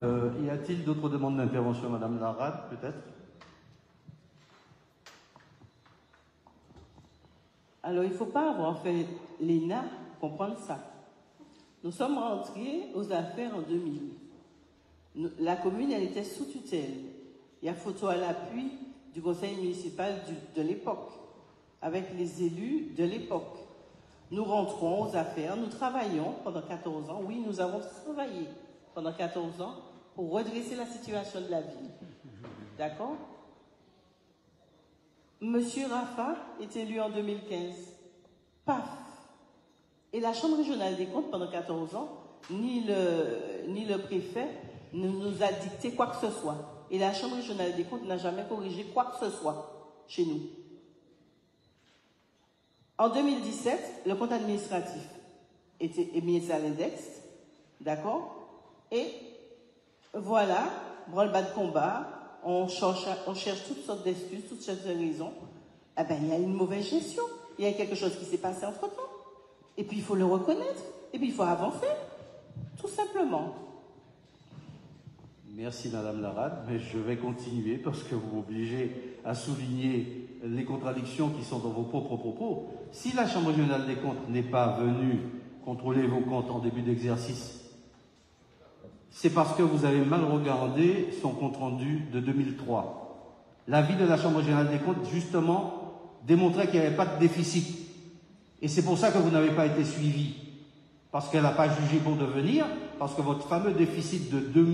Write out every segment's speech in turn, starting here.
Y a-t-il d'autres demandes d'intervention, Madame Larade, peut-être? Alors, il ne faut pas avoir fait l'ENA pour comprendre ça. Nous sommes rentrés aux affaires en 2000. La commune, elle était sous tutelle. Il y a photo à l'appui du conseil municipal de l'époque, avec les élus de l'époque. Nous rentrons aux affaires, nous travaillons pendant 14 ans. Oui, nous avons travaillé pendant 14 ans pour redresser la situation de la ville. D'accord? Monsieur Rafa est élu en 2015. Paf! Et la Chambre régionale des comptes, pendant 14 ans, ni le préfet ne nous a dicté quoi que ce soit. Et la Chambre régionale des comptes n'a jamais corrigé quoi que ce soit chez nous. En 2017, le compte administratif est mis à l'index, d'accord? Et voilà, branle-bas de combat, on cherche toutes sortes d'excuses, toutes sortes de raisons. Eh bien, il y a une mauvaise gestion, il y a quelque chose qui s'est passé entre-temps. Et puis, il faut le reconnaître, et puis il faut avancer, tout simplement. Merci Madame Larade, mais je vais continuer parce que vous m'obligez à souligner les contradictions qui sont dans vos propres propos. Si la Chambre régionale des comptes n'est pas venue contrôler vos comptes en début d'exercice, c'est parce que vous avez mal regardé son compte-rendu de 2003. L'avis de la Chambre régionale des comptes, justement, démontrait qu'il n'y avait pas de déficit. Et c'est pour ça que vous n'avez pas été suivi. Parce qu'elle n'a pas jugé bon de venir, parce que votre fameux déficit de 2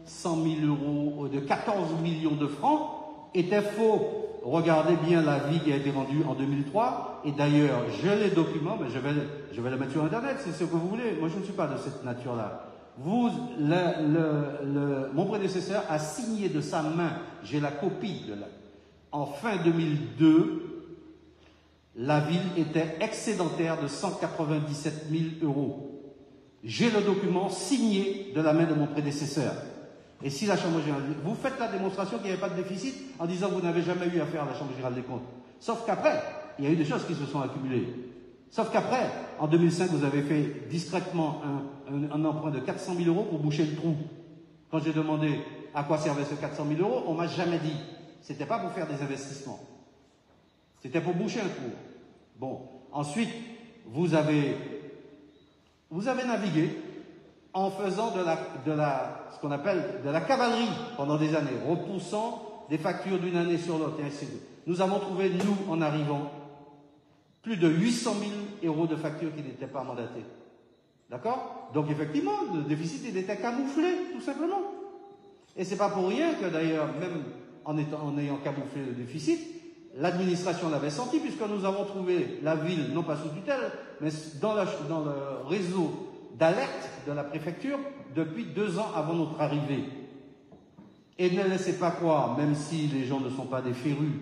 100 000 euros, de 14 millions de francs, était faux. Regardez bien l'avis qui a été rendu en 2003. Et d'ailleurs, j'ai les documents, mais je vais les mettre sur Internet, c'est ce que vous voulez. Moi, je ne suis pas de cette nature-là. Mon prédécesseur a signé de sa main, j'ai la copie en fin 2002, la ville était excédentaire de 197 000 euros. J'ai le document signé de la main de mon prédécesseur. Et si la Chambre régionale, vous faites la démonstration qu'il n'y avait pas de déficit en disant que vous n'avez jamais eu affaire à la Chambre régionale des comptes. Sauf qu'après, il y a eu des choses qui se sont accumulées. Sauf qu'après, en 2005, vous avez fait discrètement un emprunt de 400 000 euros pour boucher le trou. Quand j'ai demandé à quoi servait ce 400 000 euros, on m'a jamais dit. C'était pas pour faire des investissements. C'était pour boucher un trou. Bon. Ensuite, vous avez navigué en faisant ce qu'on appelle de la cavalerie pendant des années, repoussant des factures d'une année sur l'autre et ainsi de suite. Nous avons trouvé, nous, en arrivant, plus de 800 000 euros de factures qui n'étaient pas mandatées. D'accord? Donc effectivement, le déficit il était camouflé, tout simplement. Et c'est pas pour rien que d'ailleurs, même en ayant camouflé le déficit, l'administration l'avait senti, puisque nous avons trouvé la ville, non pas sous tutelle, mais dans le réseau d'alerte de la préfecture depuis 2 ans avant notre arrivée. Et ne laissez pas croire, même si les gens ne sont pas des férus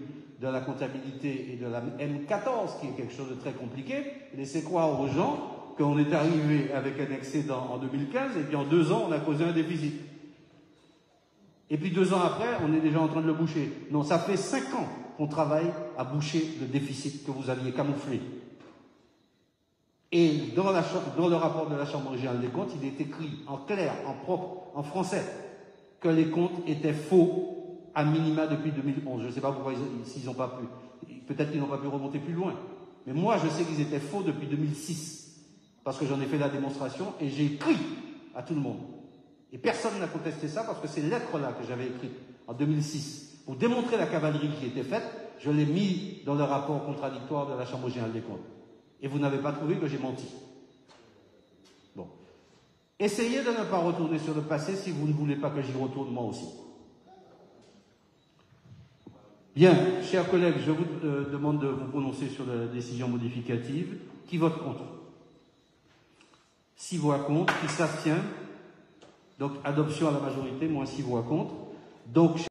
de la comptabilité et de la M14, qui est quelque chose de très compliqué, laissez croire aux gens qu'on est arrivé avec un excédent en 2015 et puis en 2 ans, on a causé un déficit. Et puis 2 ans après, on est déjà en train de le boucher. Non, ça fait 5 ans qu'on travaille à boucher le déficit que vous aviez camouflé. Et dans le rapport de la Chambre régionale des comptes, il est écrit en clair, en propre, en français, que les comptes étaient faux à minima depuis 2011. Je ne sais pas pourquoi s'ils n'ont pas pu. Peut-être qu'ils n'ont pas pu remonter plus loin. Mais moi, je sais qu'ils étaient faux depuis 2006. Parce que j'en ai fait la démonstration et j'ai écrit à tout le monde. Et personne n'a contesté ça parce que ces lettres-là que j'avais écrites en 2006, pour démontrer la cavalerie qui était faite, je l'ai mis dans le rapport contradictoire de la Chambre régionale des comptes. Et vous n'avez pas trouvé que j'ai menti. Bon. Essayez de ne pas retourner sur le passé si vous ne voulez pas que j'y retourne moi aussi. Bien, chers collègues, je vous demande de vous prononcer sur la décision modificative. Qui vote contre? 6 voix contre. Qui s'abstient? Donc, adoption à la majorité, moins 6 voix contre. Donc,